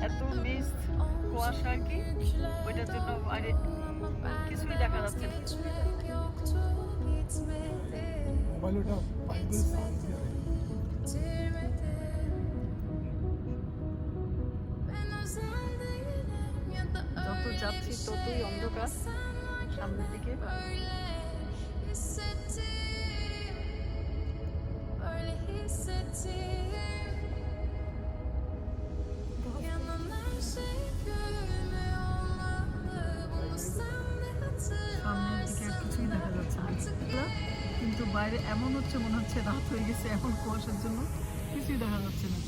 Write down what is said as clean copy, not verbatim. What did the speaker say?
এত মিস কুয়াশা আর কি, ওইটার জন্য বাইরে কিছুই দেখা যাচ্ছে না। মোবাইল ওটা বাইবেল সাউন্ড দিয়ে যত যাচ্ছি ততই অন্ধকার সামনের দিকে। সামনের দিকে আর কিছুই দেখা যাচ্ছে না, কিন্তু বাইরে এমন হচ্ছে মনে হচ্ছে রাত হয়ে গেছে, এখন কুয়াশার জন্য কিছুই দেখা যাচ্ছে না।